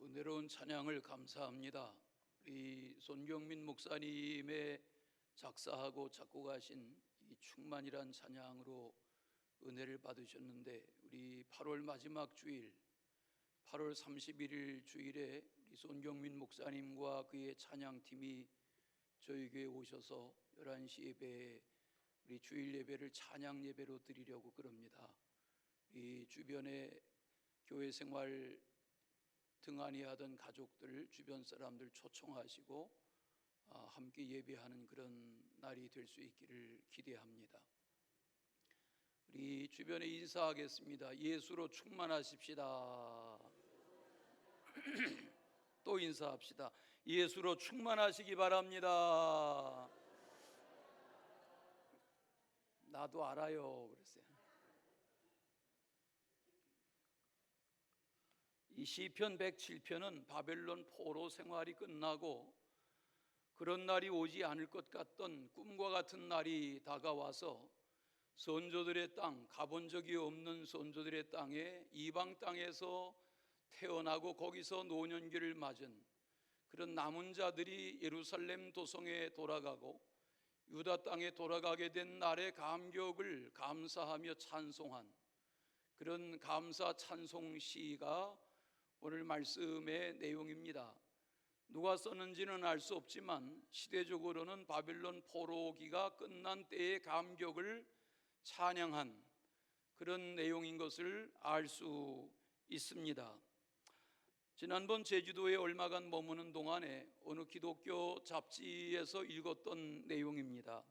은혜로운 찬양을 감사합니다. 우리 손경민 목사님의 작사하고 작곡하신 이 충만이란 찬양으로 은혜를 받으셨는데, 우리 8월 마지막 주일 8월 31일 주일에 우리 손경민 목사님과 그의 찬양팀이 저희 교회에 오셔서 11시 예배에 우리 주일 예배를 찬양 예배로 드리려고 그럽니다. 이 주변에 교회 생활 등한히 하던 가족들, 주변 사람들 초청하시고 함께 예배하는 그런 날이 될 수 있기를 기대합니다. 우리 주변에 인사하겠습니다. 예수로 충만하십시다. 또 인사합시다. 예수로 충만하시기 바랍니다. 나도 알아요. 그랬어요. 이 시편 107편은 바벨론 포로 생활이 끝나고 그런 날이 오지 않을 것 같던 꿈과 같은 날이 다가와서 선조들의 땅, 가본 적이 없는 선조들의 땅에, 이방 땅에서 태어나고 거기서 노년기를 맞은 그런 남은 자들이 예루살렘 도성에 돌아가고 유다 땅에 돌아가게 된 날의 감격을 감사하며 찬송한 그런 감사 찬송 시가 오늘 말씀의 내용입니다. 누가 썼는지는 알 수 없지만 시대적으로는 바벨론 포로기가 끝난 때의 감격을 찬양한 그런 내용인 것을 알 수 있습니다. 지난번 제주도에 얼마간 머무는 동안에 어느 기독교 잡지에서 읽었던 내용입니다.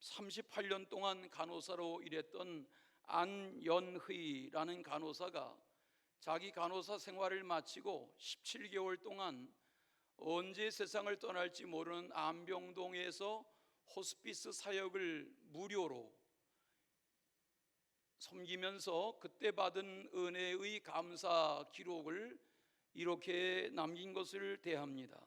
38년 동안 간호사로 일했던 안연희라는 간호사가 자기 간호사 생활을 마치고 17개월 동안 언제 세상을 떠날지 모르는 안병동에서 호스피스 사역을 무료로 섬기면서 그때 받은 은혜의 감사 기록을 이렇게 남긴 것을 대합니다.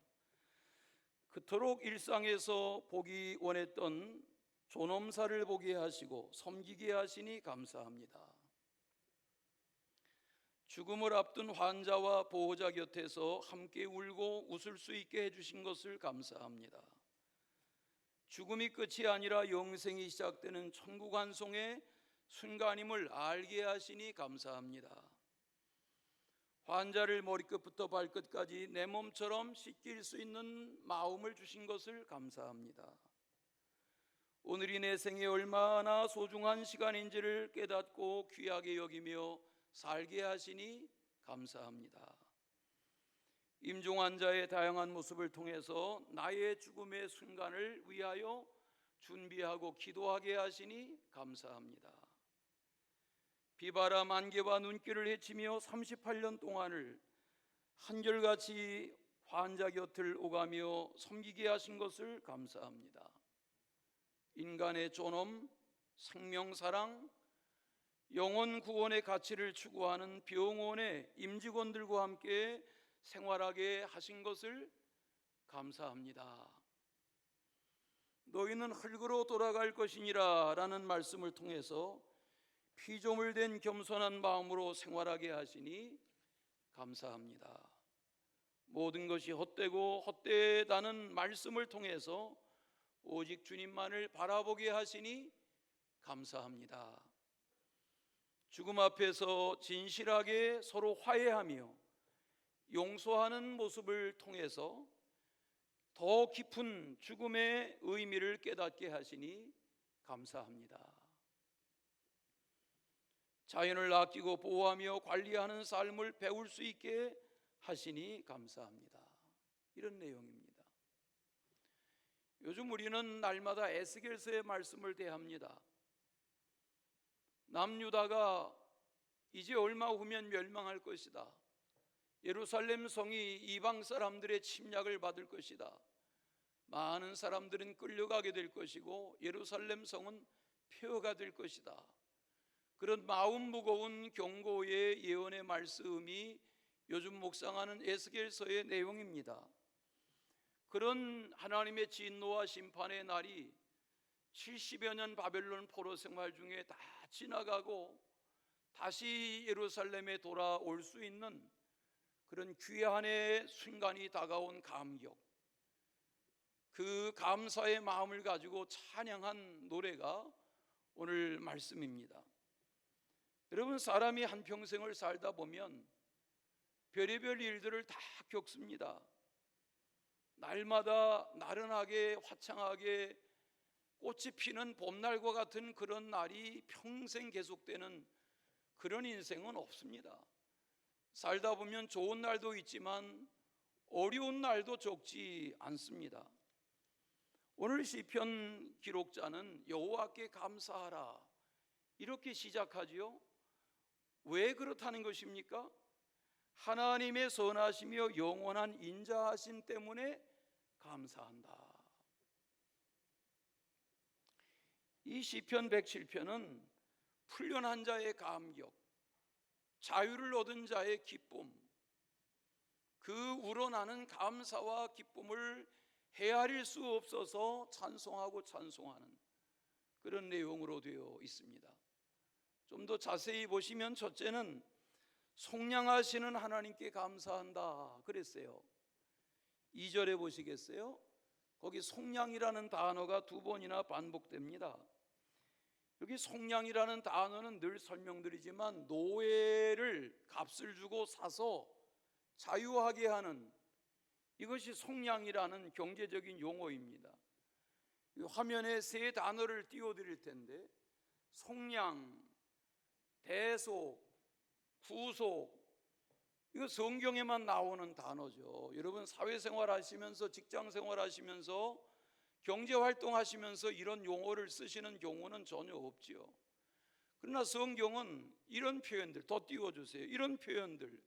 그토록 일상에서 보기 원했던 존엄사를 보게 하시고 섬기게 하시니 감사합니다. 죽음을 앞둔 환자와 보호자 곁에서 함께 울고 웃을 수 있게 해주신 것을 감사합니다. 죽음이 끝이 아니라 영생이 시작되는 천국 환송의 순간임을 알게 하시니 감사합니다. 환자를 머리끝부터 발끝까지 내 몸처럼 씻길 수 있는 마음을 주신 것을 감사합니다. 오늘이 내 생에 얼마나 소중한 시간인지를 깨닫고 귀하게 여기며 살게 하시니 감사합니다. 임종 환자의 다양한 모습을 통해서 나의 죽음의 순간을 위하여 준비하고 기도하게 하시니 감사합니다. 비바람 안개와 눈길을 헤치며 38년 동안을 한결같이 환자 곁을 오가며 섬기게 하신 것을 감사합니다. 인간의 존엄, 생명사랑, 영혼 구원의 가치를 추구하는 병원의 임직원들과 함께 생활하게 하신 것을 감사합니다. 너희는 흙으로 돌아갈 것이니라 라는 말씀을 통해서 피조물 된 겸손한 마음으로 생활하게 하시니 감사합니다. 모든 것이 헛되고 헛되다는 말씀을 통해서 오직 주님만을 바라보게 하시니 감사합니다. 죽음 앞에서 진실하게 서로 화해하며 용서하는 모습을 통해서 더 깊은 죽음의 의미를 깨닫게 하시니 감사합니다. 자연을 아끼고 보호하며 관리하는 삶을 배울 수 있게 하시니 감사합니다. 이런 내용입니다. 요즘 우리는 날마다 에스겔서의 말씀을 대합니다. 남유다가 이제 얼마 후면 멸망할 것이다. 예루살렘 성이 이방 사람들의 침략을 받을 것이다. 많은 사람들은 끌려가게 될 것이고 예루살렘 성은 폐허가 될 것이다. 그런 마음 무거운 경고의 예언의 말씀이 요즘 묵상하는 에스겔서의 내용입니다. 그런 하나님의 진노와 심판의 날이 70여 년 바벨론 포로 생활 중에 다 지나가고 다시 예루살렘에 돌아올 수 있는 그런 귀한의 순간이 다가온 감격, 그 감사의 마음을 가지고 찬양한 노래가 오늘 말씀입니다. 여러분, 사람이 한평생을 살다 보면 별의별 일들을 다 겪습니다. 날마다 나른하게 화창하게 꽃이 피는 봄날과 같은 그런 날이 평생 계속되는 그런 인생은 없습니다. 살다 보면 좋은 날도 있지만 어려운 날도 적지 않습니다. 오늘 시편 기록자는 여호와께 감사하라 이렇게 시작하지요. 왜 그렇다는 것입니까? 하나님의 선하시며 영원한 인자하심 때문에 감사한다. 이 시편 107편은 풀려난 자의 감격, 자유를 얻은 자의 기쁨, 그 우러나는 감사와 기쁨을 헤아릴 수 없어서 찬송하고 찬송하는 그런 내용으로 되어 있습니다. 좀 더 자세히 보시면 첫째는 속량하시는 하나님께 감사한다 그랬어요. 2절에 보시겠어요? 거기 속량이라는 단어가 2번이나 반복됩니다. 여기 속량이라는 단어는 늘 설명드리지만 노예를 값을 주고 사서 자유하게 하는, 이것이 속량이라는 경제적인 용어입니다. 화면에 세 단어를 띄워드릴 텐데 속량, 대속, 구속, 이거 성경에만 나오는 단어죠. 여러분 사회생활 하시면서, 직장생활 하시면서, 경제활동 하시면서 이런 용어를 쓰시는 경우는 전혀 없지요. 그러나 성경은 이런 표현들, 더 띄워주세요. 이런 표현들,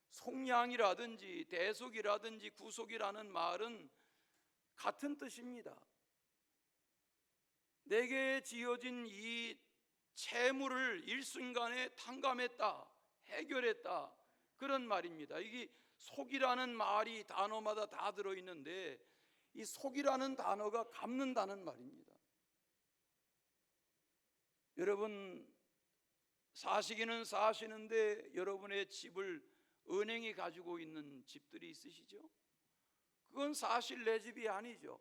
속량이라든지 대속이라든지 구속이라는 말은 같은 뜻입니다. 내게 지어진 이 채무를 일순간에 탕감했다, 해결했다, 그런 말입니다. 이게 속이라는 말이 단어마다 다 들어있는데 이 속이라는 단어가 갚는다는 말입니다. 여러분 사시기는 사시는데 여러분의 집을 은행이 가지고 있는 집들이 있으시죠? 그건 사실 내 집이 아니죠.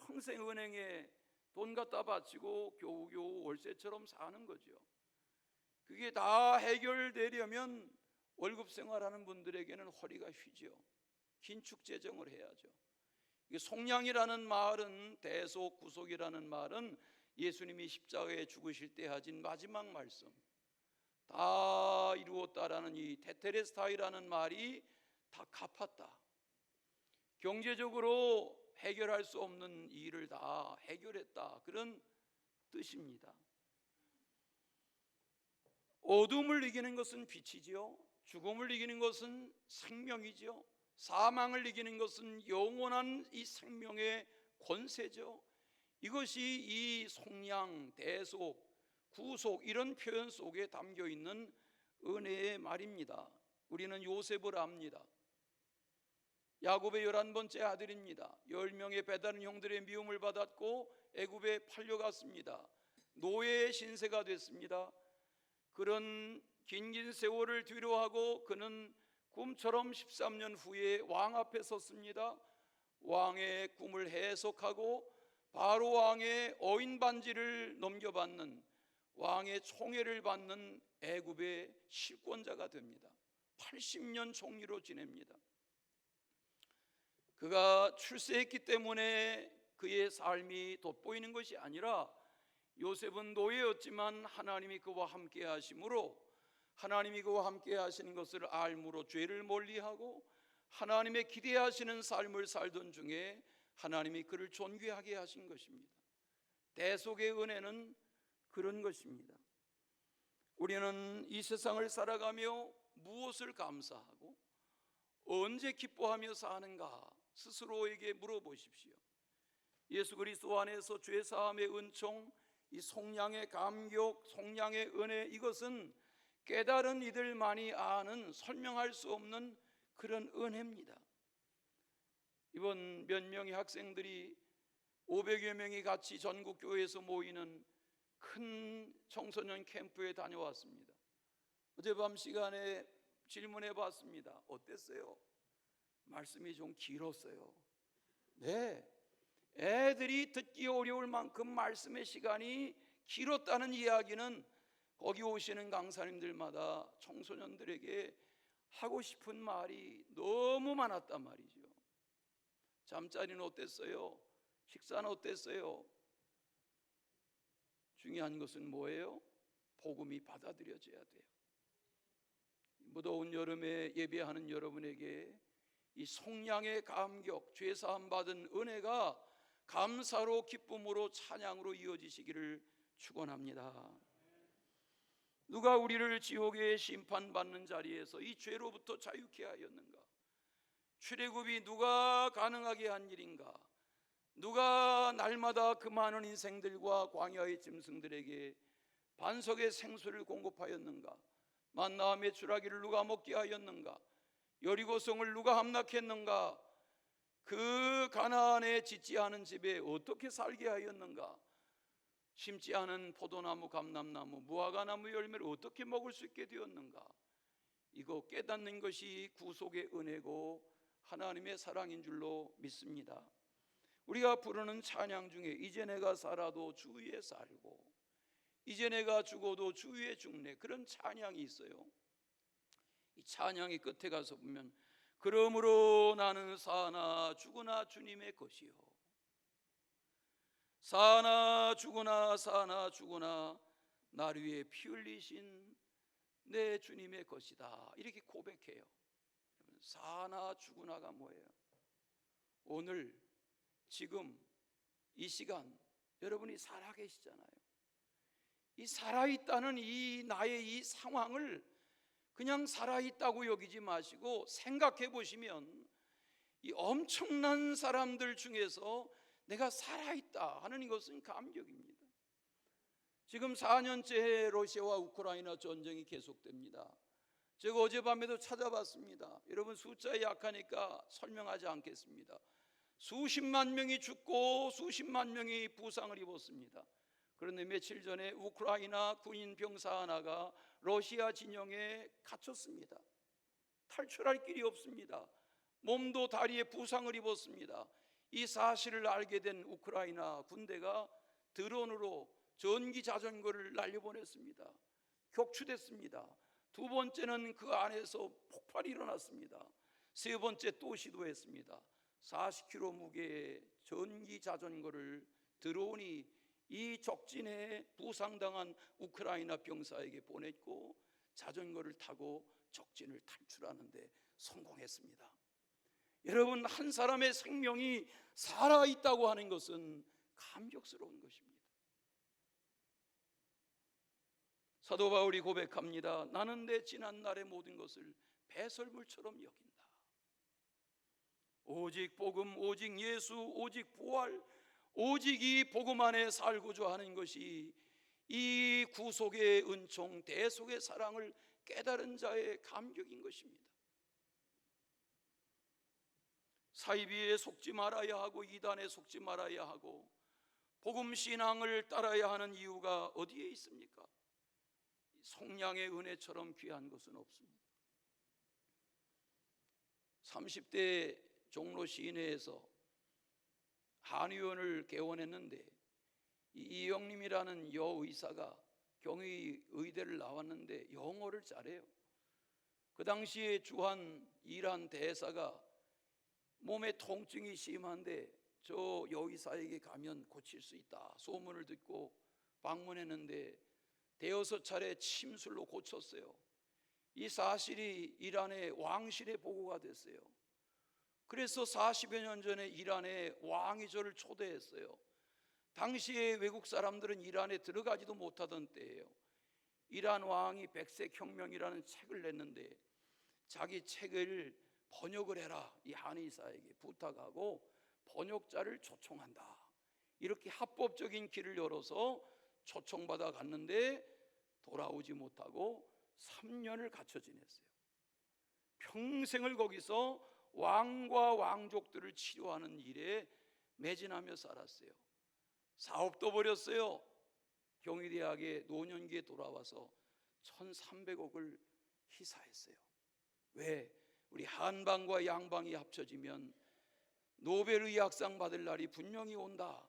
평생 은행에 돈 갖다 바치고 겨우겨우 월세처럼 사는 거죠. 그게 다 해결되려면 월급 생활하는 분들에게는 허리가 휘죠. 긴축 재정을 해야죠. 속량이라는 말은, 대속, 구속이라는 말은 예수님이 십자가에 죽으실 때 하신 마지막 말씀, 다 이루었다라는 이 테텔레스타이라는 말이 다 갚았다, 경제적으로 해결할 수 없는 일을 다 해결했다, 그런 뜻입니다. 어둠을 이기는 것은 빛이지요, 죽음을 이기는 것은 생명이지요, 사망을 이기는 것은 영원한 이 생명의 권세죠. 이것이 이 속량, 대속, 구속 이런 표현 속에 담겨 있는 은혜의 말입니다. 우리는 요셉을 압니다. 야곱의 11번째 아들입니다. 10명의 배다른 형들의 미움을 받았고 애굽에 팔려갔습니다. 노예의 신세가 됐습니다. 그런 긴 세월을 뒤로하고 그는 꿈처럼 13년 후에 왕 앞에 섰습니다. 왕의 꿈을 해석하고 바로 왕의 어인 반지를 넘겨받는, 왕의 총애를 받는 애굽의 실권자가 됩니다. 80년 총리로 지냅니다. 그가 출세했기 때문에 그의 삶이 돋보이는 것이 아니라 요셉은 노예였지만 하나님이 그와 함께 하심으로, 하나님이 그와 함께 하시는 것을 알므로 죄를 멀리하고 하나님의 기대하시는 삶을 살던 중에 하나님이 그를 존귀하게 하신 것입니다. 대속의 은혜는 그런 것입니다. 우리는 이 세상을 살아가며 무엇을 감사하고 언제 기뻐하며 사는가 스스로에게 물어보십시오. 예수 그리스도 안에서 죄사함의 은총, 이 속량의 감격, 속량의 은혜, 이것은 깨달은 이들만이 아는, 설명할 수 없는 그런 은혜입니다. 이번 몇 명의 학생들이 500여 명이 같이 전국 교회에서 모이는 큰 청소년 캠프에 다녀왔습니다. 어젯밤 시간에 질문해 봤습니다. 어땠어요? 말씀이 좀 길었어요. 네, 애들이 듣기 어려울 만큼 말씀의 시간이 길었다는 이야기는 거기 오시는 강사님들마다 청소년들에게 하고 싶은 말이 너무 많았단 말이죠. 잠자리는 어땠어요? 식사는 어땠어요? 중요한 것은 뭐예요? 복음이 받아들여져야 돼요. 무더운 여름에 예배하는 여러분에게 이 속량의 감격, 죄사함 받은 은혜가 감사로 기쁨으로 찬양으로 이어지시기를 축원합니다. 누가 우리를 지옥의 심판받는 자리에서 이 죄로부터 자유케 하였는가? 출애굽이 누가 가능하게 한 일인가? 누가 날마다 그 많은 인생들과 광야의 짐승들에게 반석의 생수를 공급하였는가? 만나와 메추라기를 누가 먹게 하였는가? 여리고성을 누가 함락했는가? 그 가나안에 짓지 않은 집에 어떻게 살게 하였는가? 심지 않은 포도나무, 감람나무, 무화과나무 열매를 어떻게 먹을 수 있게 되었는가? 이거 깨닫는 것이 구속의 은혜고 하나님의 사랑인 줄로 믿습니다. 우리가 부르는 찬양 중에 이제 내가 살아도 주 위에 살고 이제 내가 죽어도 주 위에 죽네, 그런 찬양이 있어요. 이 찬양의 끝에 가서 보면 그러므로 나는 사나 죽으나 주님의 것이요, 사나 죽으나 사나 죽으나 나를 위해 피 흘리신 내 주님의 것이다, 이렇게 고백해요. 사나 죽으나가 뭐예요? 오늘 지금 이 시간 여러분이 살아계시잖아요. 이 살아있다는 이 나의 이 상황을 그냥 살아있다고 여기지 마시고 생각해 보시면 이 엄청난 사람들 중에서 내가 살아있다 하는 이것은 감격입니다. 지금 4년째 러시아와 우크라이나 전쟁이 계속됩니다. 제가 어젯밤에도 찾아봤습니다. 여러분 숫자에 약하니까 설명하지 않겠습니다. 수십만 명이 죽고 수십만 명이 부상을 입었습니다. 그런데 며칠 전에 우크라이나 군인 병사 하나가 러시아 진영에 갇혔습니다. 탈출할 길이 없습니다. 몸도 다리에 부상을 입었습니다. 이 사실을 알게 된 우크라이나 군대가 드론으로 전기 자전거를 날려보냈습니다. 격추됐습니다. 두 번째는 그 안에서 폭발이 일어났습니다. 세 번째 또 시도했습니다. 40kg 무게의 전기 자전거를 드론이 이 적진에 부상당한 우크라이나 병사에게 보냈고 자전거를 타고 적진을 탈출하는데 성공했습니다. 여러분, 한 사람의 생명이 살아있다고 하는 것은 감격스러운 것입니다. 사도 바울이 고백합니다. 나는 내 지난 날의 모든 것을 배설물처럼 여긴다. 오직 복음, 오직 예수, 오직 부활, 오직 이 복음 안에 살고자 하는 것이 이 구속의 은총, 대속의 사랑을 깨달은 자의 감격인 것입니다. 사이비에 속지 말아야 하고 이단에 속지 말아야 하고 복음 신앙을 따라야 하는 이유가 어디에 있습니까? 속량의 은혜처럼 귀한 것은 없습니다. 30대 종로 시내에서 한의원을 개원했는데 이영림이라는 여의사가 경의 의대를 나왔는데 영어를 잘해요. 그 당시에 주한 이란 대사가 몸에 통증이 심한데 저 여의사에게 가면 고칠 수 있다 소문을 듣고 방문했는데 대여섯 차례 침술로 고쳤어요. 이 사실이 이란의 왕실에 보고가 됐어요. 그래서 40여 년 전에 이란의 왕이 저를 초대했어요. 당시에 외국 사람들은 이란에 들어가지도 못하던 때예요. 이란 왕이 백색혁명이라는 책을 냈는데 자기 책을 번역을 해라 이 한의사에게 부탁하고 번역자를 초청한다. 이렇게 합법적인 길을 열어서 초청받아 갔는데 돌아오지 못하고 3년을 갇혀 지냈어요. 평생을 거기서 왕과 왕족들을 치료하는 일에 매진하며 살았어요. 사업도 버렸어요. 경희대학의 노년기에 돌아와서 1,300억을 희사했어요. 왜? 우리 한방과 양방이 합쳐지면 노벨 의학상 받을 날이 분명히 온다.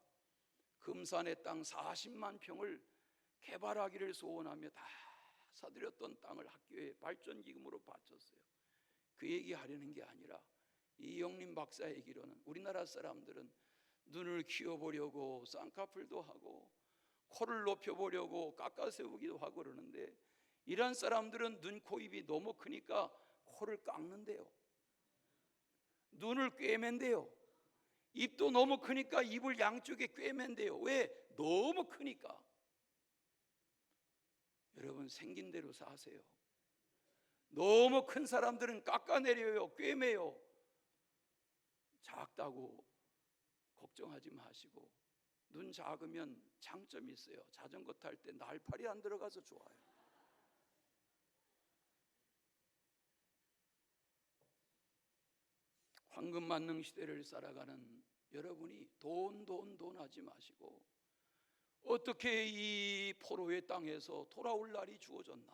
금산의 땅 40만 평을 개발하기를 소원하며 다 사들였던 땅을 학교에 발전기금으로 바쳤어요. 그 얘기하려는 게 아니라 이영림 박사 얘기로는 우리나라 사람들은 눈을 키워보려고 쌍꺼풀도 하고 코를 높여보려고 깎아세우기도 하고 그러는데, 이런 사람들은 눈, 코, 입이 너무 크니까 코를 깎는데요. 눈을 꿰맨대요. 입도 너무 크니까 입을 양쪽에 꿰맨대요. 왜? 너무 크니까. 여러분, 생긴 대로 사세요. 너무 큰 사람들은 깎아내려요, 꿰매요. 작다고 걱정하지 마시고, 눈 작으면 장점이 있어요. 자전거 탈 때 날파리 안 들어가서 좋아요. 황금만능 시대를 살아가는 여러분이 돈 하지 마시고, 어떻게 이 포로의 땅에서 돌아올 날이 주어졌나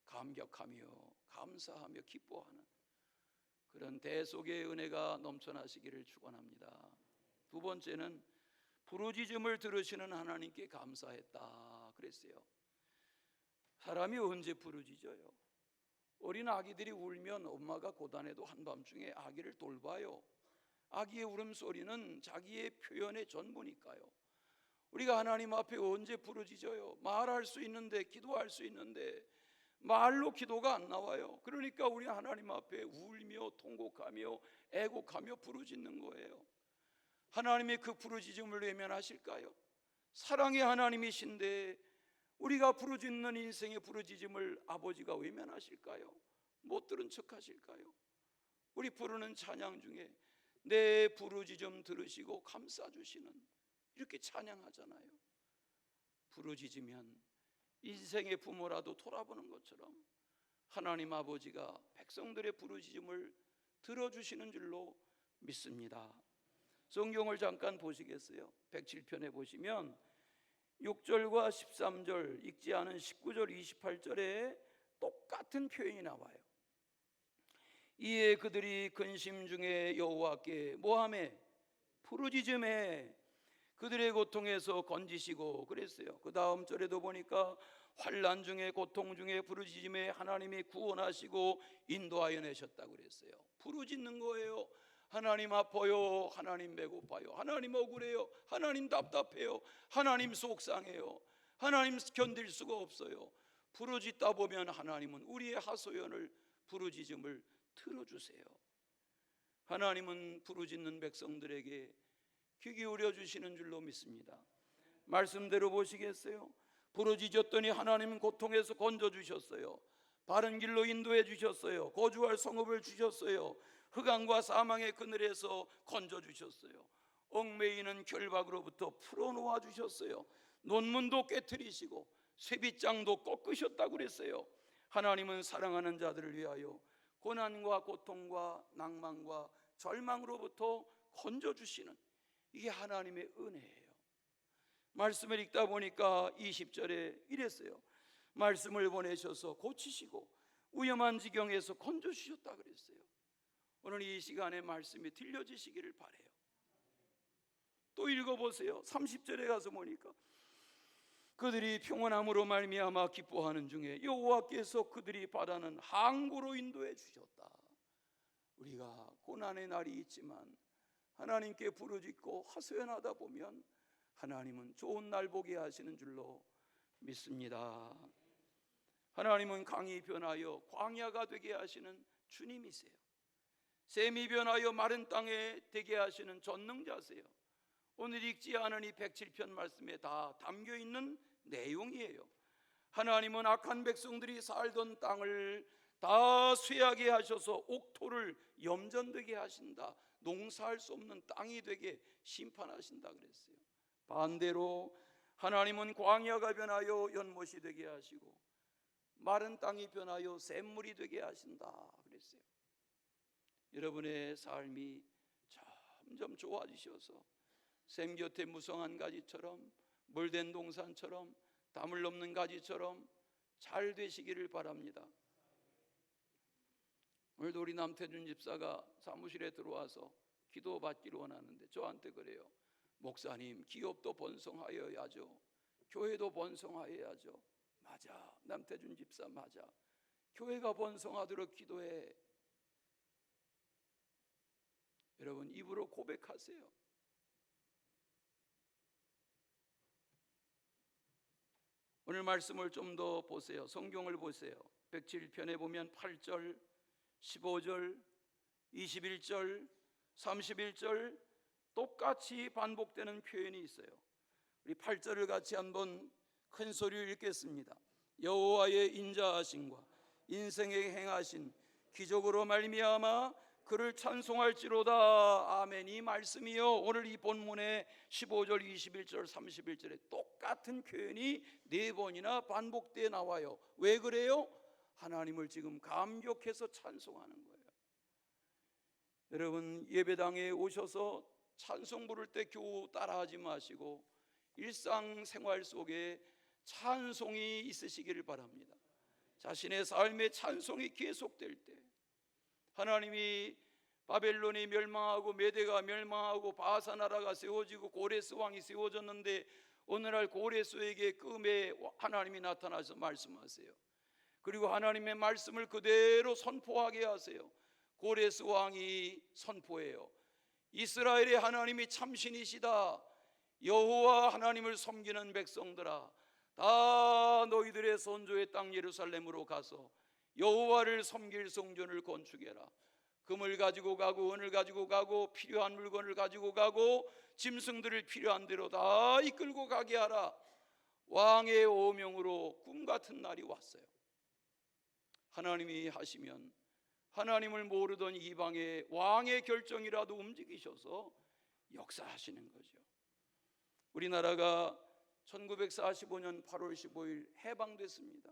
감격하며 감사하며 기뻐하는 그런 대속의 은혜가 넘쳐나시기를 축원합니다. 두 번째는 부르짖음을 들으시는 하나님께 감사했다 그랬어요. 사람이 언제 부르짖어요? 어린 아기들이 울면 엄마가 고단해도 한밤중에 아기를 돌봐요. 아기의 울음소리는 자기의 표현의 전부니까요. 우리가 하나님 앞에 언제 부르짖어요? 말할 수 있는데, 기도할 수 있는데 말로 기도가 안 나와요. 그러니까 우리 하나님 앞에 울며 통곡하며 애곡하며 부르짖는 거예요. 하나님의 그 부르짖음을 외면하실까요? 사랑의 하나님이신데 우리가 부르짖는 인생의 부르짖음을 아버지가 외면하실까요? 못 들은 척 하실까요? 우리 부르는 찬양 중에 내 부르짖음 들으시고 감싸 주시는, 이렇게 찬양하잖아요. 부르짖으면 인생의 부모라도 돌아보는 것처럼 하나님 아버지가 백성들의 부르짖음을 들어주시는 줄로 믿습니다. 성경을 잠깐 보시겠어요? 107편에 보시면 6절과 13절, 읽지 않은 19절, 28절에 똑같은 표현이 나와요. 이에 그들이 근심 중에 여호와께 뭐하매? 부르짖음에 그들의 고통에서 건지시고 그랬어요. 그 다음 절에도 보니까 환난 중에 고통 중에 부르짖음에 하나님이 구원하시고 인도하여 내셨다고 그랬어요. 부르짖는 거예요. 하나님 아파요, 하나님 배고파요, 하나님 억울해요, 하나님 답답해요, 하나님 속상해요, 하나님 견딜 수가 없어요. 부르짖다 보면 하나님은 우리의 하소연을, 부르짖음을 들어주세요. 하나님은 부르짖는 백성들에게 귀 기울여 주시는 줄로 믿습니다. 말씀대로 보시겠어요? 부르짖었더니 하나님은 고통에서 건져주셨어요. 바른 길로 인도해 주셨어요. 거주할 성읍을 주셨어요. 흑암과 사망의 그늘에서 건져주셨어요. 얽매이는 결박으로부터 풀어놓아 주셨어요. 논문도 깨트리시고 쇠빗장도 꺾으셨다고 그랬어요. 하나님은 사랑하는 자들을 위하여 고난과 고통과 낭만과 절망으로부터 건져주시는, 이게 하나님의 은혜예요. 말씀을 읽다 보니까 20절에 이랬어요. 말씀을 보내셔서 고치시고 위험한 지경에서 건져주셨다 그랬어요. 오늘 이 시간에 말씀이 들려지시기를 바라요. 또 읽어보세요. 30절에 가서 보니까 그들이 평안함으로 말미암아 기뻐하는 중에 여호와께서 그들이 바라는 항구로 인도해 주셨다. 우리가 고난의 날이 있지만 하나님께 부르짖고 하소연하다 보면 하나님은 좋은 날 보게 하시는 줄로 믿습니다. 하나님은 강이 변하여 광야가 되게 하시는 주님이세요. 샘이 변하여 마른 땅에 되게 하시는 전능자세요. 오늘 읽지 않은 이 107편 말씀에 다 담겨있는 내용이에요. 하나님은 악한 백성들이 살던 땅을 다 쇠하게 하셔서 옥토를 염전되게 하신다. 농사할 수 없는 땅이 되게 심판하신다 그랬어요. 반대로 하나님은 광야가 변하여 연못이 되게 하시고 마른 땅이 변하여 샘물이 되게 하신다 그랬어요. 여러분의 삶이 점점 좋아지셔서 샘 곁에 무성한 가지처럼, 물된 동산처럼, 담을 넘는 가지처럼 잘 되시기를 바랍니다. 오늘도 우리 남태준 집사가 사무실에 들어와서 기도받기를 원하는데 저한테 그래요. 목사님, 기업도 번성하여야죠. 교회도 번성하여야죠. 맞아, 남태준 집사 맞아. 교회가 번성하도록 기도해. 여러분, 입으로 고백하세요. 오늘 말씀을 좀 더 보세요. 성경을 보세요. 107편에 보면 8절, 15절, 21절, 31절 똑같이 반복되는 표현이 있어요. 우리 8절을 같이 한번 큰 소리로 읽겠습니다. 여호와의 인자하심과 인생에 행하신 기적으로 말미암아 그를 찬송할지로다. 아멘. 이 말씀이요, 오늘 이 본문의 15절, 21절, 31절에 똑같은 표현이 4번이나 반복되어 나와요. 왜 그래요? 하나님을 지금 감격해서 찬송하는 거예요. 여러분, 예배당에 오셔서 찬송 부를 때 겨우 따라하지 마시고 일상생활 속에 찬송이 있으시기를 바랍니다. 자신의 삶의 찬송이 계속될 때, 하나님이 바벨론이 멸망하고 메대가 멸망하고 바사 나라가 세워지고 고레스 왕이 세워졌는데 오늘날 고레스에게 꿈에 하나님이 나타나서 말씀하세요. 그리고 하나님의 말씀을 그대로 선포하게 하세요. 고레스 왕이 선포해요. 이스라엘의 하나님이 참신이시다. 여호와 하나님을 섬기는 백성들아, 다 너희들의 선조의 땅 예루살렘으로 가서 여호와를 섬길 성전을 건축해라. 금을 가지고 가고 은을 가지고 가고 필요한 물건을 가지고 가고 짐승들을 필요한 대로 다 이끌고 가게 하라. 왕의 오명으로 꿈같은 날이 왔어요. 하나님이 하시면 하나님을 모르던 이방의 왕의 결정이라도 움직이셔서 역사하시는 거죠. 우리나라가 1945년 8월 15일 해방됐습니다.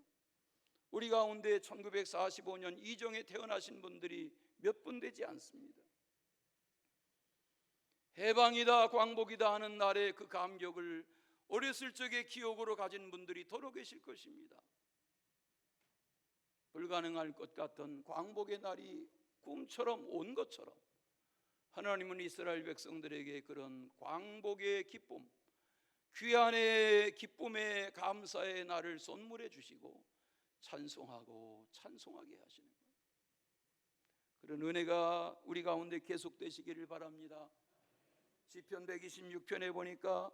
우리 가운데 1945년 이정에 태어나신 분들이 몇 분 되지 않습니다. 해방이다, 광복이다 하는 날의 그 감격을 어렸을 적의 기억으로 가진 분들이 더러 계실 것입니다. 불가능할 것 같던 광복의 날이 꿈처럼 온 것처럼 하나님은 이스라엘 백성들에게 그런 광복의 기쁨, 귀한의 기쁨의 감사의 날을 선물해 주시고 찬송하고 찬송하게 하시는 거예요. 그런 은혜가 우리 가운데 계속되시기를 바랍니다. 시편 126편에 보니까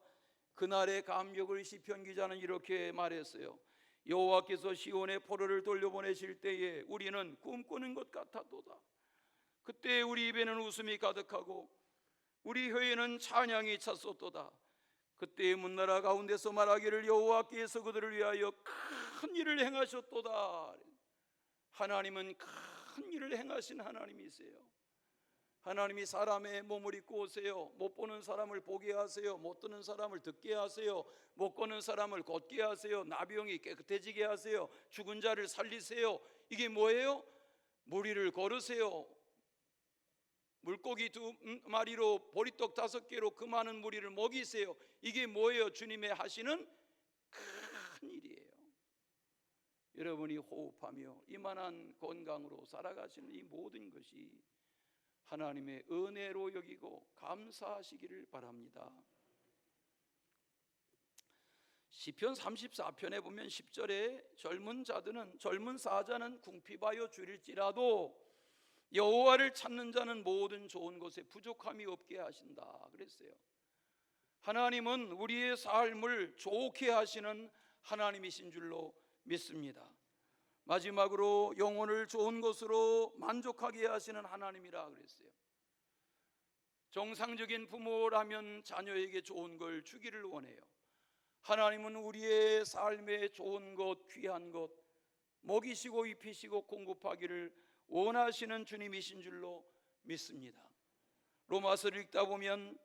그날의 감격을 시편 기자는 이렇게 말했어요. 여호와께서 시온의 포로를 돌려보내실 때에 우리는 꿈꾸는 것 같았도다. 그때 우리 입에는 웃음이 가득하고 우리 혀에는 찬양이 찼었도다. 그때의 문나라 가운데서 말하기를 여호와께서 그들을 위하여 큰 일을 행하셨도다. 하나님은 큰 일을 행하신 하나님이세요. 하나님이 사람의 몸을 입고 오세요. 못 보는 사람을 보게 하세요. 못 듣는 사람을 듣게 하세요. 못 걷는 사람을 걷게 하세요. 나병이 깨끗해지게 하세요. 죽은 자를 살리세요. 이게 뭐예요? 무리를 걸으세요. 물고기 2마리로 보리떡 5개로 그 많은 무리를 먹이세요. 이게 뭐예요? 주님의 하시는 큰 일이에요. 여러분이 호흡하며 이만한 건강으로 살아가시는 이 모든 것이 하나님의 은혜로 여기고 감사하시기를 바랍니다. 시편 34편에 보면 10절에 젊은 사자는 궁핍하여 줄일지라도 여호와를 찾는 자는 모든 좋은 것에 부족함이 없게 하신다 그랬어요. 하나님은 우리의 삶을 좋게 하시는 하나님이신 줄로 믿습니다. 마지막으로 영혼을 좋은 것으로 만족하게 하시는 하나님이라 그랬어요. 정상적인 부모라면 자녀에게 좋은 걸 주기를 원해요. 하나님은 우리의 삶에 좋은 것, 귀한 것 먹이시고 입히시고 공급하기를 원하시는 주님이신 줄로 믿습니다. 로마서를 읽다 보면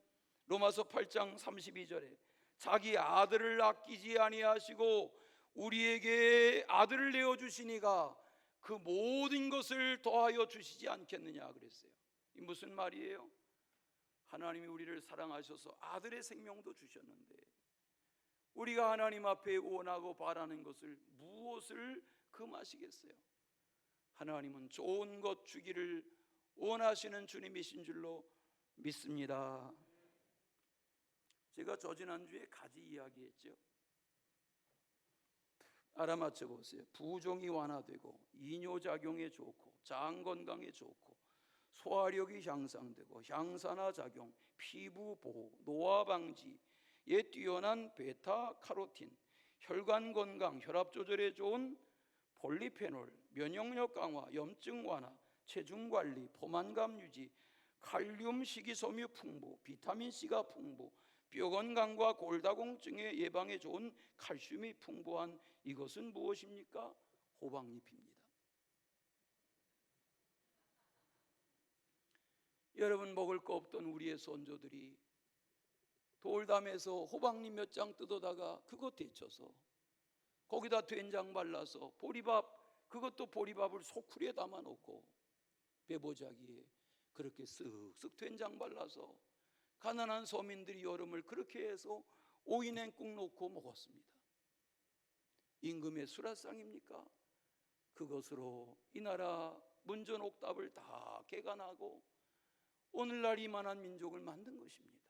로마서 8장 32절에 자기 아들을 아끼지 아니하시고 우리에게 아들을 내어주시니가 그 모든 것을 더하여 주시지 않겠느냐 그랬어요. 이 무슨 말이에요? 하나님이 우리를 사랑하셔서 아들의 생명도 주셨는데 우리가 하나님 앞에 원하고 바라는 것을 무엇을 금하시겠어요? 하나님은 좋은 것 주기를 원하시는 주님이신 줄로 믿습니다. 제가 저지난주에 가지 이야기했죠. 알아맞혀 보세요. 부종이 완화되고 이뇨작용에 좋고 장 건강에 좋고 소화력이 향상되고 향산화 작용, 피부 보호, 노화 방지에 뛰어난 베타카로틴, 혈관 건강, 혈압 조절에 좋은 폴리페놀, 면역력 강화, 염증 완화, 체중 관리, 포만감 유지, 칼륨 식이섬유 풍부, 비타민 C가 풍부, 뼈 건강과 골다공증의 예방에 좋은 칼슘이 풍부한 이것은 무엇입니까? 호박잎입니다. 여러분, 먹을 거 없던 우리의 선조들이 돌담에서 호박잎 몇 장 뜯어다가 그거 데쳐서 거기다 된장 발라서 보리밥, 그것도 보리밥을 소쿠리에 담아 놓고 배보자기에 그렇게 쓱쓱 된장 발라서 가난한 서민들이 여름을 그렇게 해서 오이냉국 놓고 먹었습니다. 임금의 수라상입니까? 그것으로 이 나라 문전옥답을 다 개간하고 오늘날 이만한 민족을 만든 것입니다.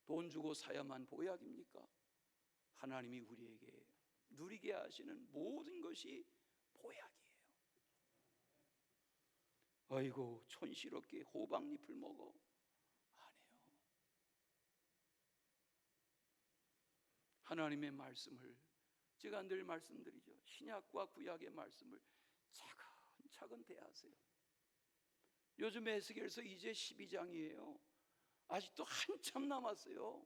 돈 주고 사야만 보약입니까? 하나님이 우리에게 누리게 하시는 모든 것이 보약이에요. 아이고, 촌스럽게 호박잎을 먹어. 안 해요. 하나님의 말씀을 제가 늘 말씀드리죠. 신약과 구약의 말씀을 차근차근 대하세요. 요즘 에스겔서 이제 12장이에요. 아직도 한참 남았어요.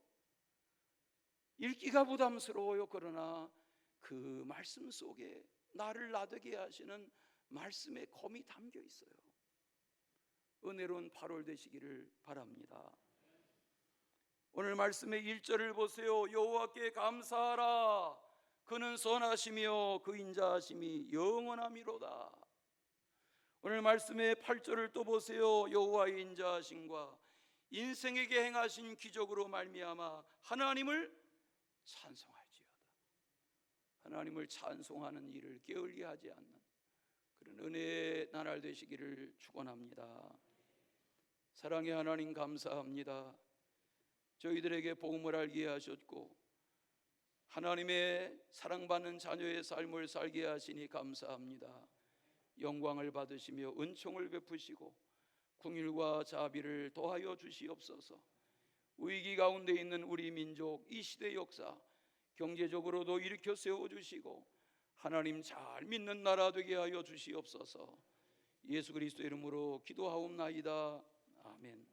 읽기가 부담스러워요. 그러나 그 말씀 속에 나를 나되게 하시는 말씀의 검이 담겨 있어요. 은혜로운 8월 되시기를 바랍니다. 오늘 말씀의 1절을 보세요. 여호와께 감사하라. 그는 선하시며 그 인자하심이 영원함이로다. 오늘 말씀의 8절을 또 보세요. 여호와의 인자하심과 인생에게 행하신 기적으로 말미암아 하나님을 찬송할지어다. 하나님을 찬송하는 일을 게을리하지 않는 그런 은혜의 나날 되시기를 축원합니다. 사랑의 하나님, 감사합니다. 저희들에게 복음을 알게 하셨고 하나님의 사랑받는 자녀의 삶을 살게 하시니 감사합니다. 영광을 받으시며 은총을 베푸시고 긍휼과 자비를 더하여 주시옵소서. 위기 가운데 있는 우리 민족, 이 시대 역사 경제적으로도 일으켜 세워주시고 하나님 잘 믿는 나라 되게 하여 주시옵소서. 예수 그리스도 이름으로 기도하옵나이다. 아멘.